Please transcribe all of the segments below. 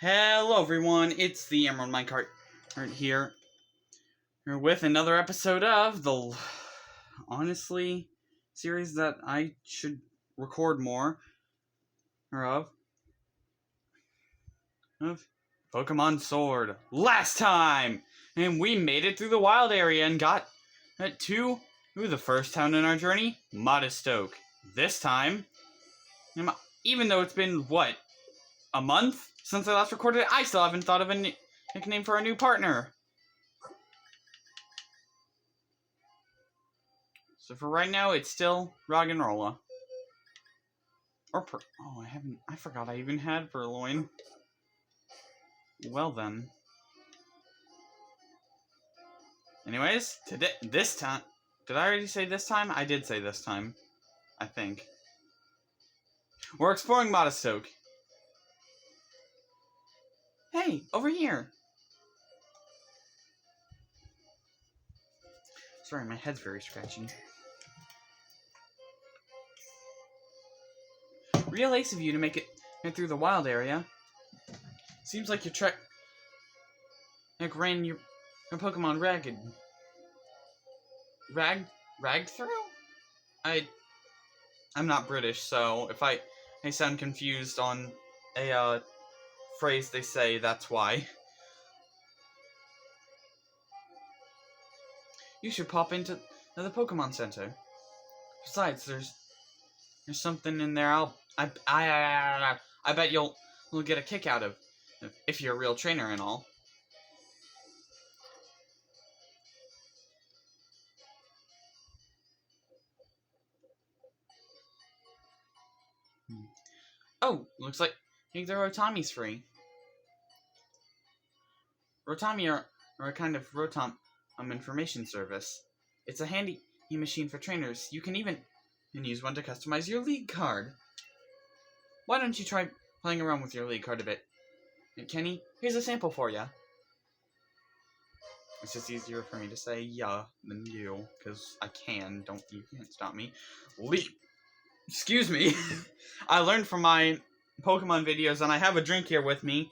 Hello everyone, it's the Emerald Minecart right here. We're with another episode of the, honestly, series that I should record more of Pokemon Sword. Last time! And we made it through the wild area and got to the first town in our journey, Motostoke. This time, even though it's been, what, a month since I last recorded it, I still haven't thought of a nickname for our new partner. So for right now, it's still Roggenrola. I forgot I even had Purloin. Well then. Anyways, this time, did I already say this time? I did say this time, I think. We're exploring Motostoke. Hey, over here. Sorry, my head's very scratchy. Real ace of you to make it through the wild area. Seems like your trek ran your Pokemon ragged. Ragged through? I'm not British, so if I sound confused on a phrase they say, that's why. You should pop into the Pokemon Center. Besides, there's something in there I bet you'll get a kick out of, if you're a real trainer and all. Oh, looks like the Rotami's free. Rotami are a kind of Rotom information service. It's a handy machine for trainers. You can even use one to customize your league card. Why don't you try playing around with your league card a bit? And Kenny, here's a sample for ya. It's just easier for me to say yeah than you, because I can. You can't stop me. Excuse me. I learned from my Pokemon videos, and I have a drink here with me,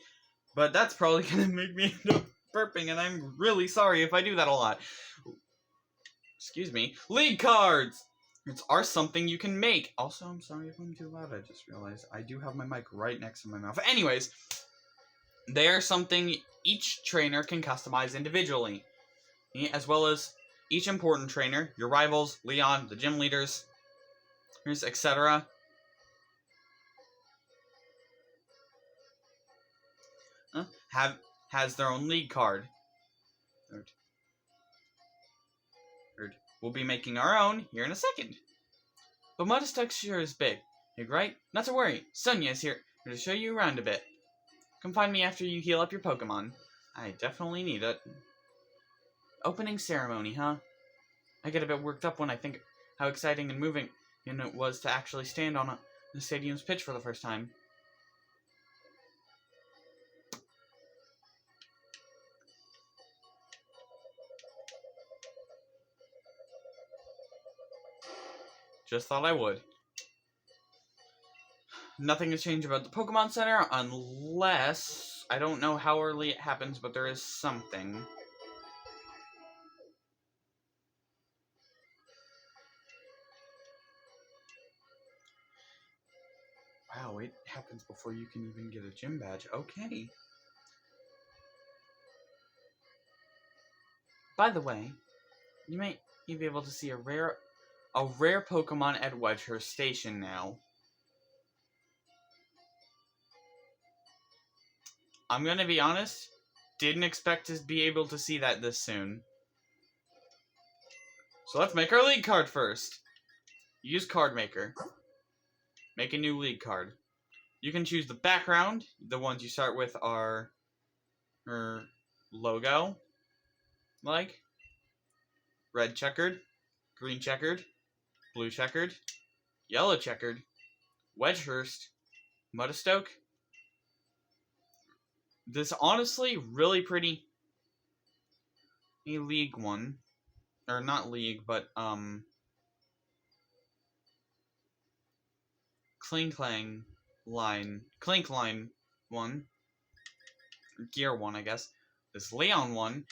but that's probably gonna make me end up burping, and I'm really sorry if I do that a lot. Excuse me. League cards are something you can make. Also, I'm sorry if I'm too loud. I just realized I do have my mic right next to my mouth. Anyways, they are something each trainer can customize individually, as well as each important trainer, your rivals, Leon, the gym leaders, etc. Has their own league card. We'll be making our own here in a second. But Motostoke sure is big, right? Not to worry, Sonia is here to show you around a bit. Come find me after you heal up your Pokemon. I definitely need it. Opening ceremony, huh? I get a bit worked up when I think how exciting and moving it was to actually stand on the stadium's pitch for the first time. Just thought I would. Nothing has changed about the Pokemon Center, unless... I don't know how early it happens, but there is something. Wow, it happens before you can even get a gym badge. Okay. By the way, you may be able to see a rare Pokemon at Wedgehurst Station now. I'm gonna be honest, didn't expect to be able to see that this soon. So let's make our league card first. Use Card Maker. Make a new league card. You can choose the background. The ones you start with are her logo, like red checkered, green checkered, blue checkered, yellow checkered, Wedgehurst, Motostoke. This honestly really pretty league one. Or not league, but Clink line one. Gear 1, I guess. This Leon one.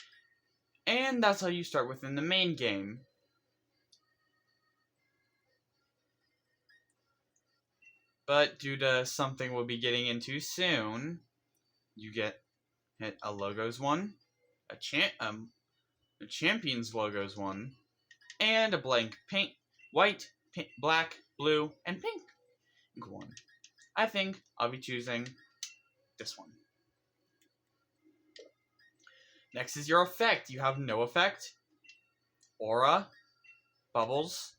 And that's how you start within the main game. But due to something we'll be getting into soon, you get a logos one, a champion's logos one, and a blank white, black, blue, and pink one. I think I'll be choosing this one. Next is your effect. You have no effect, aura, bubbles,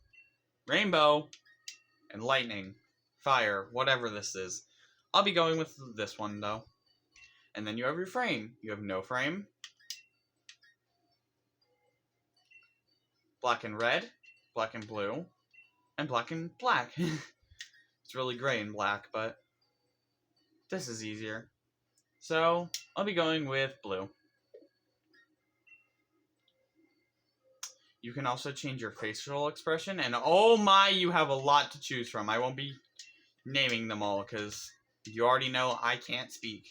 rainbow, and lightning, fire, whatever this is. I'll be going with this one though. And then you have your frame. You have no frame, black and red, black and blue, and black and black. It's really gray and black, but this is easier. So I'll be going with blue. You can also change your facial expression, and oh my, you have a lot to choose from. I won't be naming them all, because you already know I can't speak.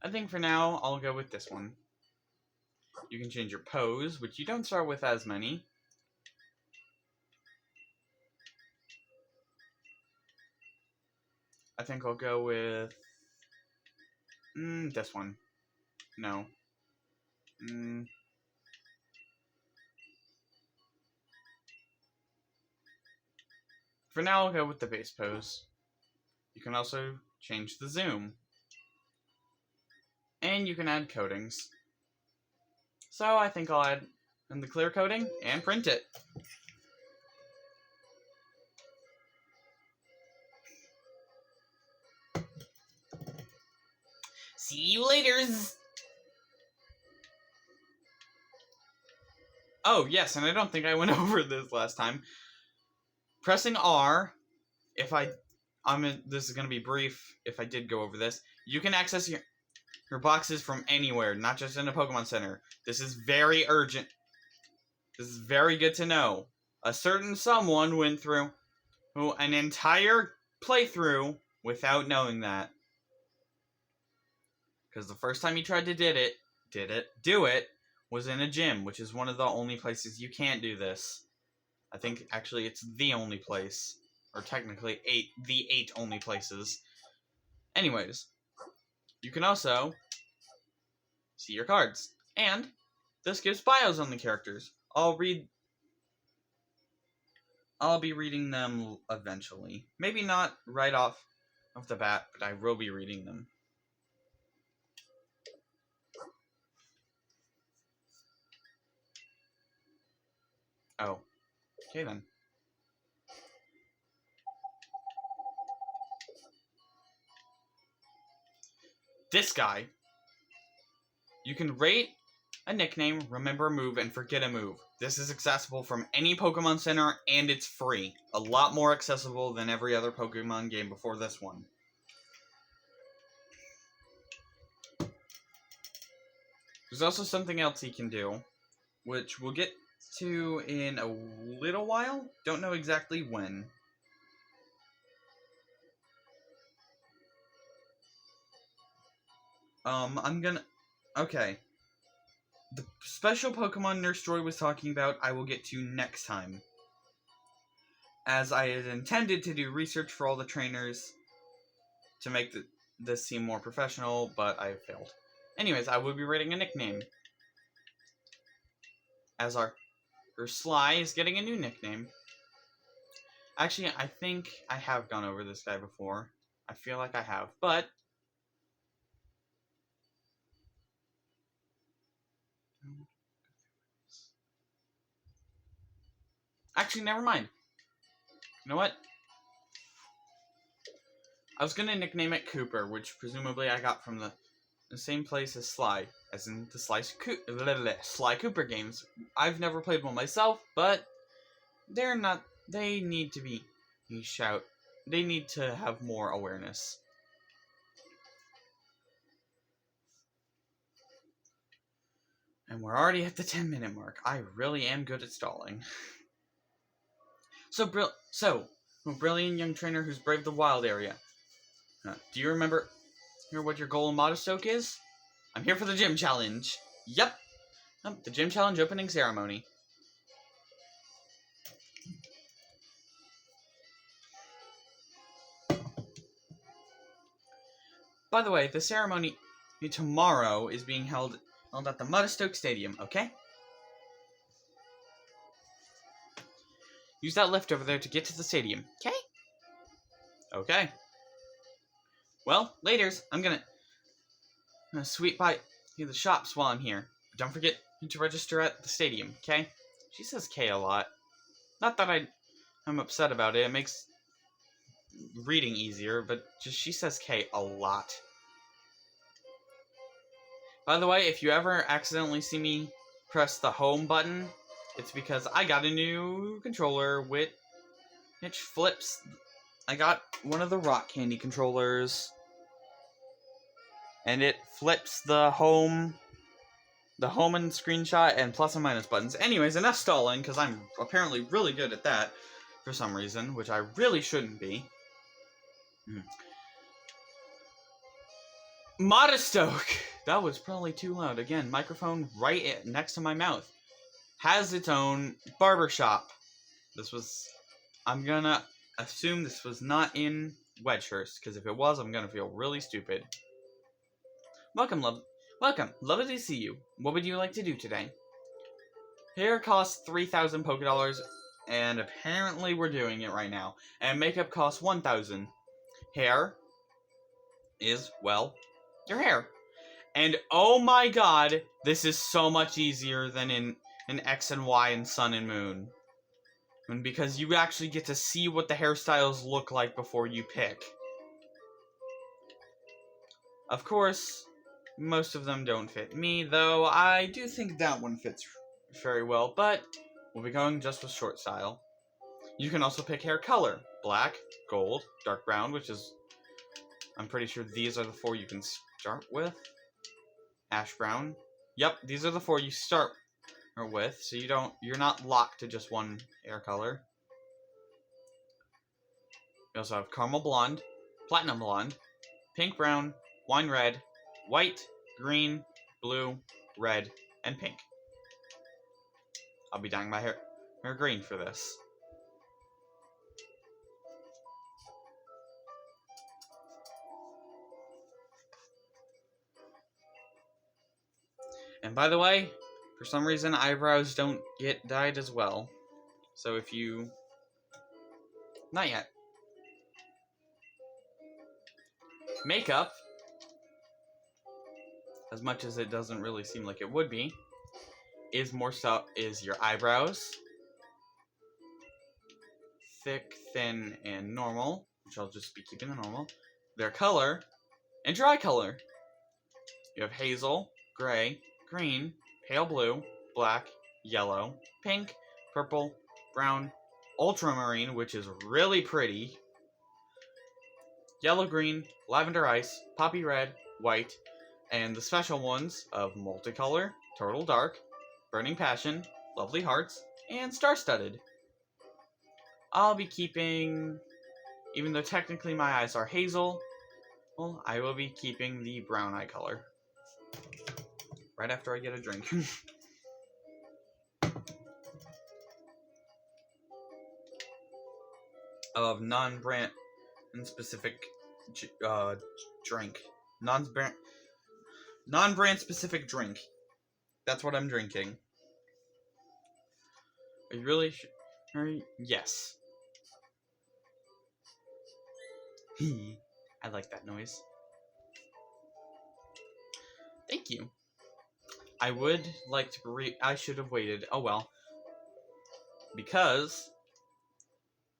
I think for now, I'll go with this one. You can change your pose, which you don't start with as many. I think I'll go with this one. No. For now, I'll go with the base pose. You can also change the zoom. And you can add coatings. So I think I'll add in the clear coating and print it. See you later. Oh, yes, and I don't think I went over this last time. Pressing R, this is going to be brief if I did go over this. You can access your boxes from anywhere, not just in a Pokemon Center. This is very urgent. This is very good to know. A certain someone went through an entire playthrough without knowing that. Because the first time he tried to do it, was in a gym, which is one of the only places you can't do this. I think, actually, it's the only place. Or technically, the 8 only places. Anyways, you can also see your cards. And this gives bios on the characters. I'll be reading them eventually. Maybe not right off the bat, but I will be reading them. Oh. Okay then. This guy. You can rate a nickname, remember a move, and forget a move. This is accessible from any Pokemon Center, and it's free. A lot more accessible than every other Pokemon game before this one. There's also something else he can do, which we'll get to in a little while. Don't know exactly when. Okay. The special Pokemon Nurse Joy was talking about, I will get to next time. As I had intended to do research for all the trainers to make this seem more professional, but I failed. Anyways, I will be rating a nickname. As our Sly is getting a new nickname. Actually, I think I have gone over this guy before. I feel like I have, but actually, never mind. You know what? I was gonna nickname it Cooper, which presumably I got from the same place as Sly, as in the Sly Cooper games. I've never played one myself, but they need to be they need to have more awareness. And we're already at the 10-minute mark. I really am good at stalling. So, a brilliant young trainer who's braved the wild area. Do you remember what your goal in Motostoke is? I'm here for the gym challenge. Yep. The gym challenge opening ceremony. By the way, the ceremony tomorrow is being held at the Motostoke Stadium, okay? Use that lift over there to get to the stadium, okay? Okay. Well, laters. I'm gonna sweep by the shops while I'm here. But don't forget to register at the stadium, okay? She says K a lot. Not that I'm upset about it. It makes reading easier, but just she says K a lot. By the way, if you ever accidentally see me press the home button, it's because I got a new controller which flips. I got one of the rock candy controllers, and it flips the home and screenshot and plus and minus buttons. Anyways, enough stalling, because I'm apparently really good at that for some reason, which I really shouldn't be. Motostoke! That was probably too loud. Again, microphone right next to my mouth. Has its own barbershop. I'm gonna assume this was not in Wedgehurst, because if it was, I'm gonna feel really stupid. Welcome. Lovely to see you. What would you like to do today? Hair costs 3,000 Poké Dollars, and apparently we're doing it right now. And makeup costs 1,000. Hair is, well, your hair. And oh my god, this is so much easier than in X and Y and Sun and Moon. And because you actually get to see what the hairstyles look like before you pick. Of course, most of them don't fit me, though I do think that one fits very well, but we'll be going just with short style. You can also pick hair color. Black, gold, dark brown, which is... I'm pretty sure these are the 4 you can start with. Ash brown. Yep, these are the 4 you start with, so you're not locked to just one hair color. We also have caramel blonde, platinum blonde, pink brown, wine red, white, green, blue, red, and pink. I'll be dyeing my hair green for this. And by the way, for some reason, eyebrows don't get dyed as well. So if you... Not yet. Makeup, as much as it doesn't really seem like it would be, is your eyebrows. Thick, thin, and normal, which I'll just be keeping the normal. Their color, and dry color. You have hazel, gray, green, pale blue, black, yellow, pink, purple, brown, ultramarine, which is really pretty, yellow green, lavender ice, poppy red, white, and the special ones of multicolor, turtle dark, burning passion, lovely hearts, and star-studded. I'll be keeping, even though technically my eyes are hazel, well, I will be keeping the brown eye color. Right after I get a drink. Of non-brand specific drink. Non-brand specific drink. That's what I'm drinking. Are you really sure? Yes. I like that noise. Thank you. I would like to I should have waited. Oh well. Because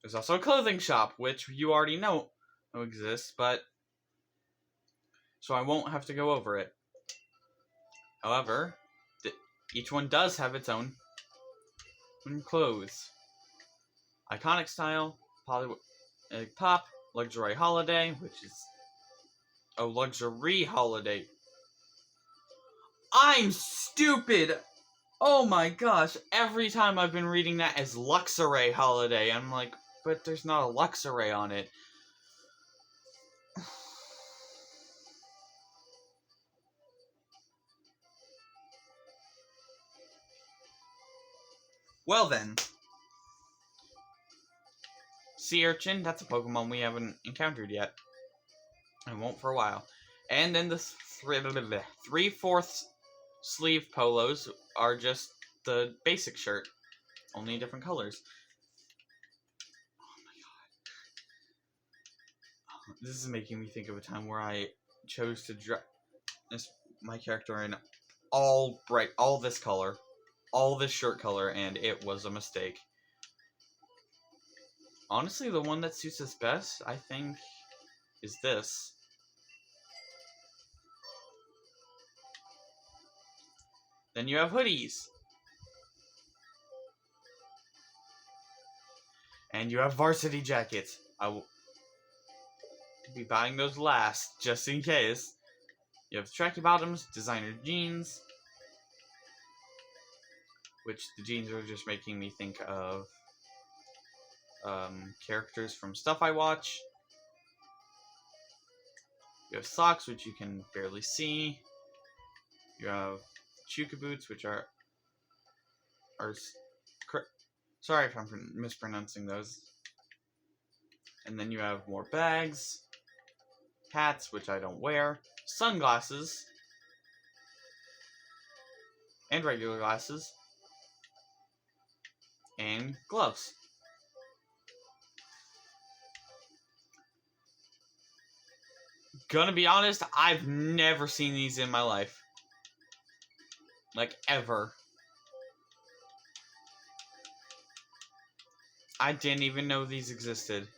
there's also a clothing shop, which you already know exists, but so I won't have to go over it. However, each one does have its own clothes. Iconic style, pop, luxury holiday, which is luxury holiday. I'm stupid! Oh my gosh, every time I've been reading that as Luxray Holiday, I'm like, but there's not a Luxray on it. Well then. Sea Urchin, that's a Pokemon we haven't encountered yet. And won't for a while. And then the 3/4 sleeve polos are just the basic shirt. Only in different colors. Oh my god. This is making me think of a time where I chose to dress my character in all this color. All this shirt color, and it was a mistake. Honestly, the one that suits us best, I think, is this. Then you have hoodies. And you have varsity jackets. I will be buying those last, just in case. You have tracky bottoms, designer jeans. Which the jeans are just making me think of characters from stuff I watch. You have socks, which you can barely see. You have Chuka boots, which are sorry if I'm mispronouncing those. And then you have more bags, hats, which I don't wear, sunglasses, and regular glasses, and gloves. Gonna be honest, I've never seen these in my life. Like, ever. I didn't even know these existed.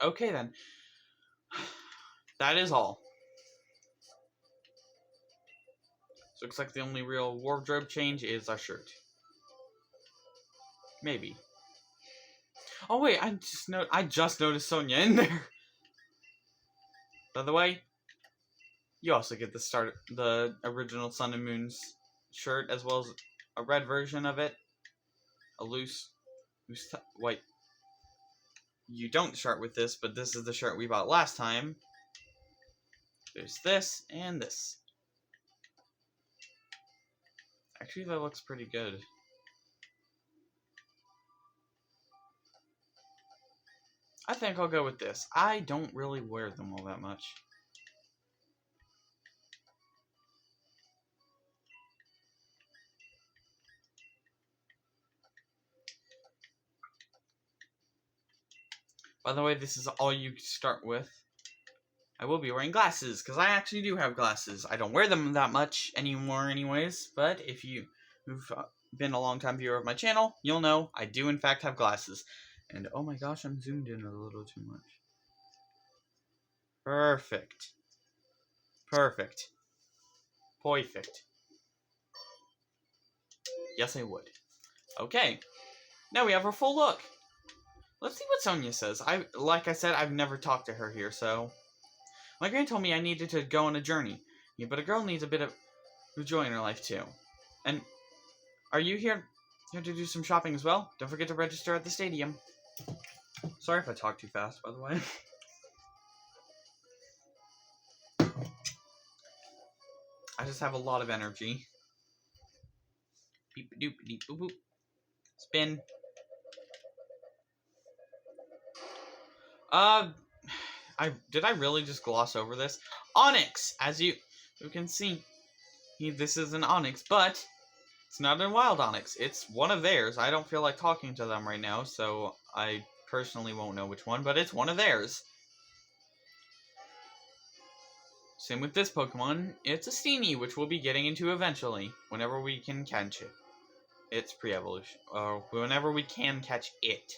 Okay then. That is all. So looks like the only real wardrobe change is our shirt. Maybe. Oh wait, I just noticed Sonia in there. By the way, you also get the original Sun and Moon's shirt, as well as a red version of it. A loose white. You don't start with this, but this is the shirt we bought last time. There's this and this. Actually, that looks pretty good. I think I'll go with this. I don't really wear them all that much. By the way, this is all you start with. I will be wearing glasses, because I actually do have glasses. I don't wear them that much anymore anyways, but if you've been a long-time viewer of my channel, you'll know I do in fact have glasses. And oh my gosh, I'm zoomed in a little too much. Perfect. Perfect. Perfect. Yes, I would. Okay. Now we have our full look. Let's see what Sonia says. Like I said, I've never talked to her here, so... My grand told me I needed to go on a journey. Yeah, but a girl needs a bit of joy in her life, too. And are you here to do some shopping as well? Don't forget to register at the stadium. Sorry if I talk too fast, by the way. I just have a lot of energy. Beep doop deep boop boop. Spin. Did I really just gloss over this? Onyx! As you can see, this is an Onyx, but it's not a wild Onyx. It's one of theirs. I don't feel like talking to them right now, so I personally won't know which one, but it's one of theirs. Same with this Pokemon. It's a Steenie, which we'll be getting into eventually, whenever we can catch it. its pre-evolution. Whenever we can catch it.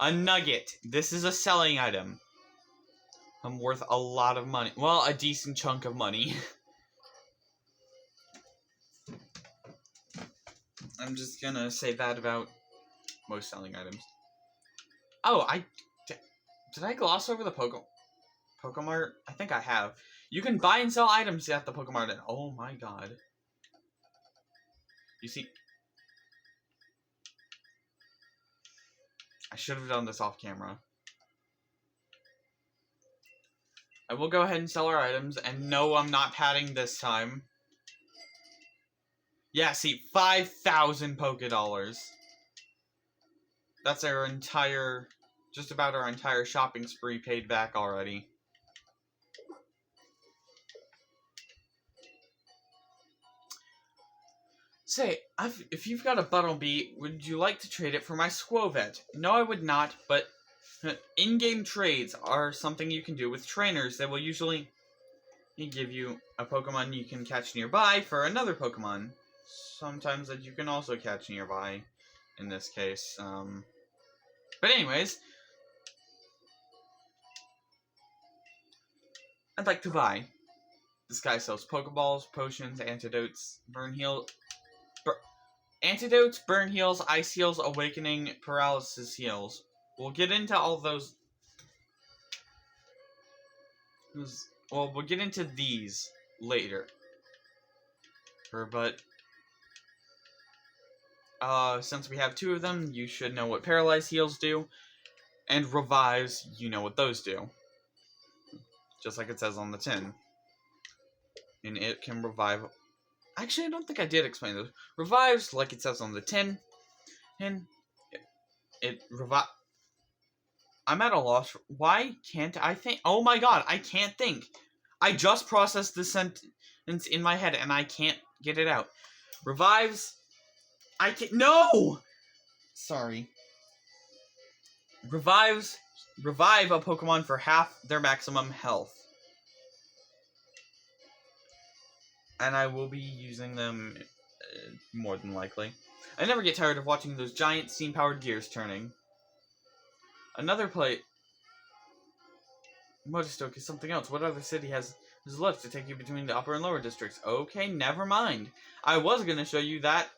A nugget. This is a selling item. I'm worth a lot of money. Well, a decent chunk of money. I'm just gonna say that about most selling items. Oh, did I gloss over the Pokemart? I think I have. You can buy and sell items at the Pokemart, and oh my god. You see, I should have done this off camera. I will go ahead and sell our items, and no, I'm not padding this time. Yeah, see, 5,000 Poké-Dollars. That's our entire, just about our entire shopping spree paid back already. Say, if you've got a Bunnelby, would you like to trade it for my Squovet? No, I would not, but in-game trades are something you can do with trainers that will usually give you a Pokemon you can catch nearby for another Pokemon. Sometimes that you can also catch nearby, in this case. But anyways, I'd like to buy. This guy sells Pokeballs, potions, antidotes, antidotes, burn heals, ice heals, awakening, paralysis heals. We'll get into all those. Well, we'll get into these later. But since we have two of them, you should know what paralyzed heals do, and revives, you know what those do. Just like it says on the tin. And it can revive. Actually, I don't think I did explain those. Revives, like it says on the tin, and it revives. I'm at a loss. Why can't I think? Oh my god, I can't think. I just processed this sentence in my head, and I can't get it out. Revives. I can't. No! Sorry. Revive a Pokemon for half their maximum health. And I will be using them more than likely. I never get tired of watching those giant steam-powered gears turning. Another plate. Motostoke is something else. What other city has left to take you between the upper and lower districts? Okay, never mind. I was going to show you that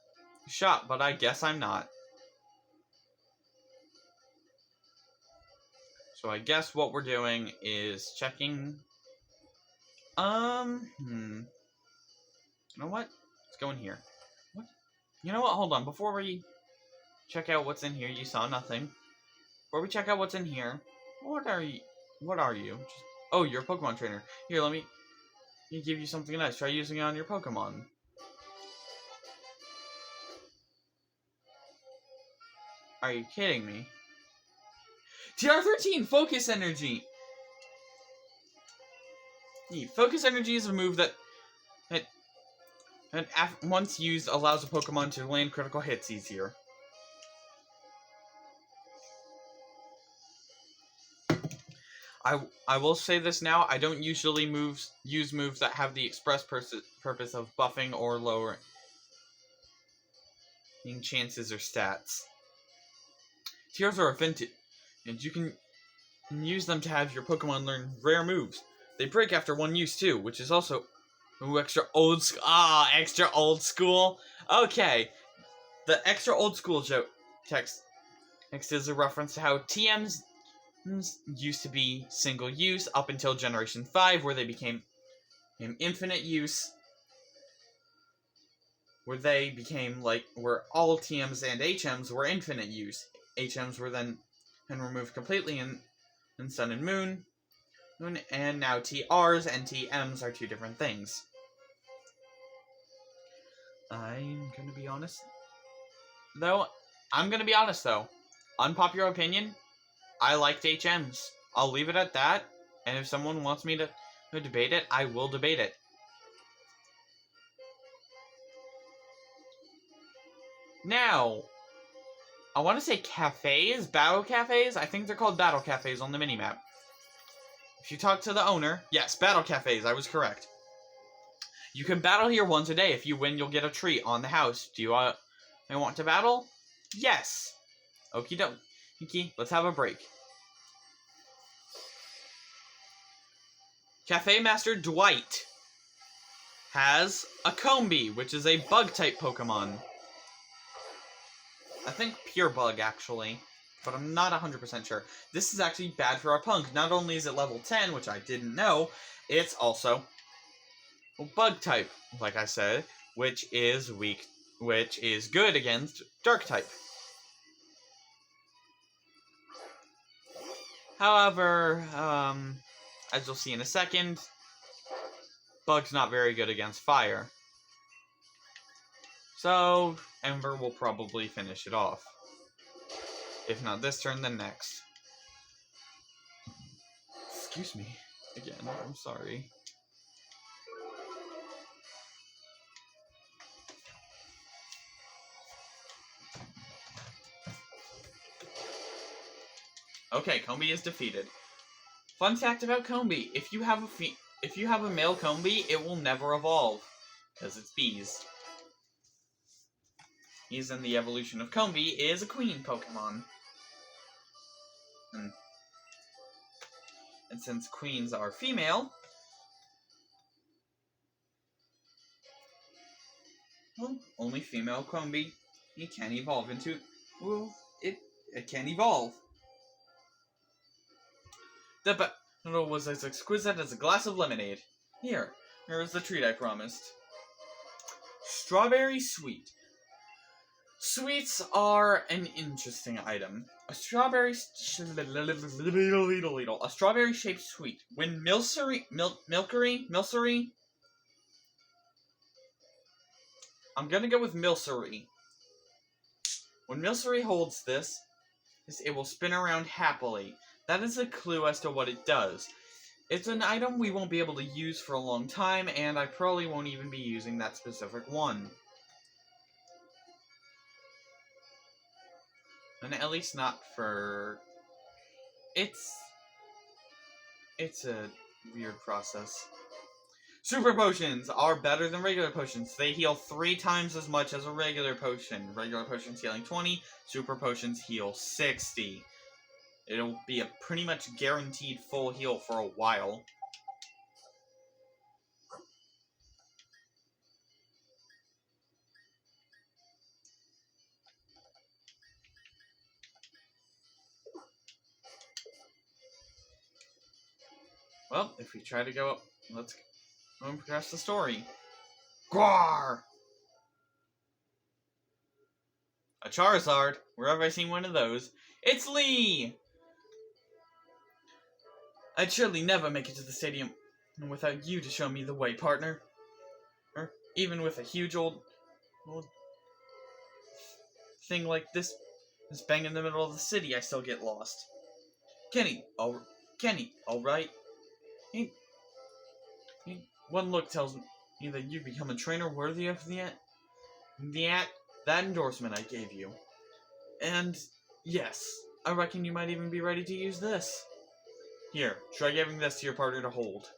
shop, but I guess I'm not. So I guess what we're doing is checking. You know what? Let's go in here. What? You know what? Hold on. Before we check out what's in here, you saw nothing. Before we check out what's in here, what are you? Oh, you're a Pokemon trainer. Here, let me give you something nice. Try using it on your Pokemon. Are you kidding me? TR13, Focus Energy! Focus Energy is a move that once used, allows a Pokemon to land critical hits easier. I will say this now, I don't usually use moves that have the express purpose of buffing or lowering chances or stats. TRs are vintage, and you can use them to have your Pokemon learn rare moves. They break after one use too, which is also extra old school. Extra old school. Okay, the extra old school joke text is a reference to how TMs used to be single use up until Generation 5, where they became infinite use. Where they became where all TMs and HMs were infinite use. HMs were then removed completely in Sun and Moon, and now TRs and TMs are two different things. I'm gonna be honest, though. Unpopular opinion, I liked HMs. I'll leave it at that, and if someone wants me to debate it, I will debate it. Now, I want to say cafes, battle cafes. I think they're called battle cafes on the minimap. If you talk to the owner, yes, battle cafes, I was correct. You can battle here once a day. If you win, you'll get a treat on the house. Do you want to battle? Yes. Okie dokie. Let's have a break. Cafe Master Dwight has a Combee, which is a bug-type Pokemon. I think pure bug, actually, but I'm not 100% sure. This is actually bad for our Punk. Not only is it level 10, which I didn't know, it's also bug-type, like I said, which is good against Dark-type. However, as you'll see in a second, Bug's not very good against Fire. So, Ember will probably finish it off. If not this turn, then next. Excuse me. Again, I'm sorry. Okay, Combee is defeated. Fun fact about Combee: if you have a male Combee, it will never evolve, because it's bees. Bees in the evolution of Combee is a queen Pokemon. And since queens are female, well, only female Combee it can evolve into. Well, it can evolve. The battle was as exquisite as a glass of lemonade. Here is the treat I promised. Strawberry Sweet. Sweets are an interesting item. A strawberry shaped sweet. When Milcery, I'm gonna go with Milcery. When Milcery holds this, it will spin around happily. That is a clue as to what it does. It's an item we won't be able to use for a long time, and I probably won't even be using that specific one. And at least not for... It's a weird process. Super potions are better than regular potions. They heal 3 times as much as a regular potion. Regular potions healing 20, super potions heal 60. It'll be a pretty much guaranteed full heal for a while. Well, if we try to go up, let's go and progress the story. Gwar! A Charizard. Where have I seen one of those? It's Lee! I'd surely never make it to the stadium without you to show me the way, partner. Even with a huge old thing like this bang in the middle of the city, I still get lost. Kenny, alright? One look tells me that you've become a trainer worthy of that endorsement I gave you. And, yes, I reckon you might even be ready to use this. Here, try giving this to your partner to hold.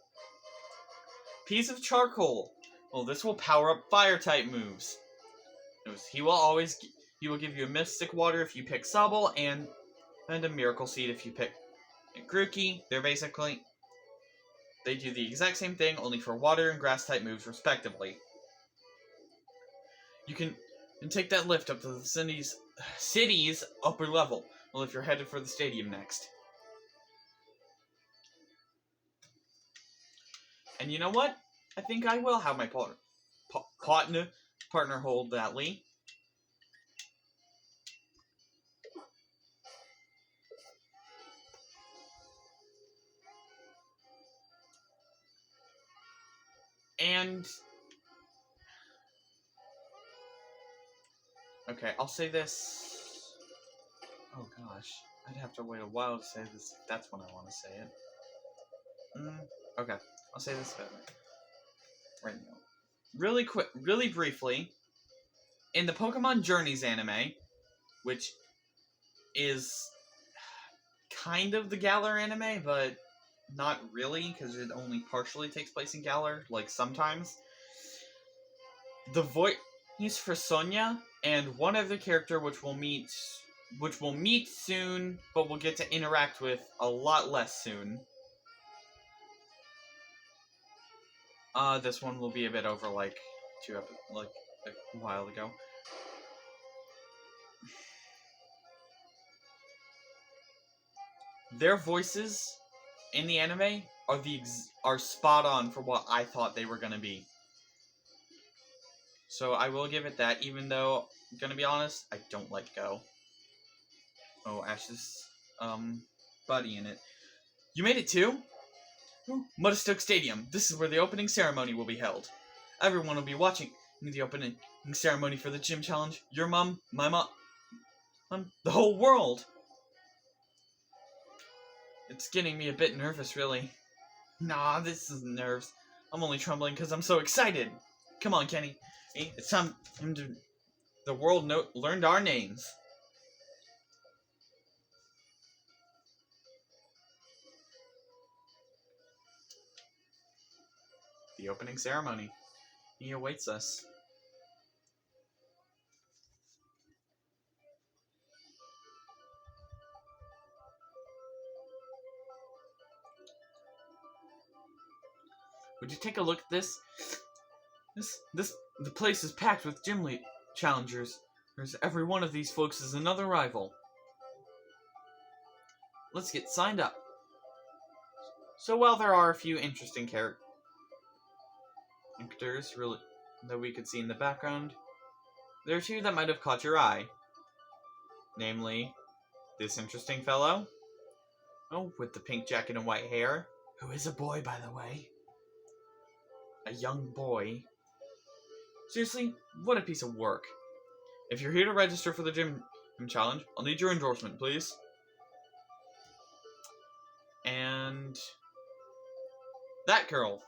Piece of charcoal. Well, this will power up fire-type moves. He will give you a Mystic Water if you pick Sobble, and a Miracle Seed if you pick Grookey. They do the exact same thing, only for water and grass-type moves, respectively. You can take that lift up to the city's upper level. Well, if you're headed for the stadium next. And you know what? I think I will have my partner hold that Lee. And... Okay, I'll say this... Oh gosh, I'd have to wait a while to say this. That's when I want to say it. Okay, I'll say this right now. Really briefly, in the Pokemon Journeys anime, which is kind of the Galar anime, but not really, because it only partially takes place in Galar, like sometimes. the voice for Sonya and one other character which we'll meet soon, but we'll get to interact with a lot less soon. This one will be a bit over like a while ago. Their voices in the anime are spot on for what I thought they were gonna be. So I will give it that, even though, I'm gonna be honest, I don't like Go. Oh, Ash's buddy in it. You made it too? Motostoke Stadium. This is where the opening ceremony will be held. Everyone will be watching the opening ceremony for the gym challenge. Your mom, my mom, the whole world. It's getting me a bit nervous, really. Nah, this is nerves. I'm only trembling because I'm so excited. Come on, Kenny. It's time the world learned our names. The opening ceremony. He awaits us. Would you take a look at this? The place is packed with gym challengers. Every one of these folks is another rival. Let's get signed up. So while there are a few interesting characters really that we could see in the background, there are two that might have caught your eye. Namely, this interesting fellow. Oh, with the pink jacket and white hair. Who is a boy, by the way. A young boy. Seriously, what a piece of work. If you're here to register for the gym challenge, I'll need your endorsement, please. And that girl.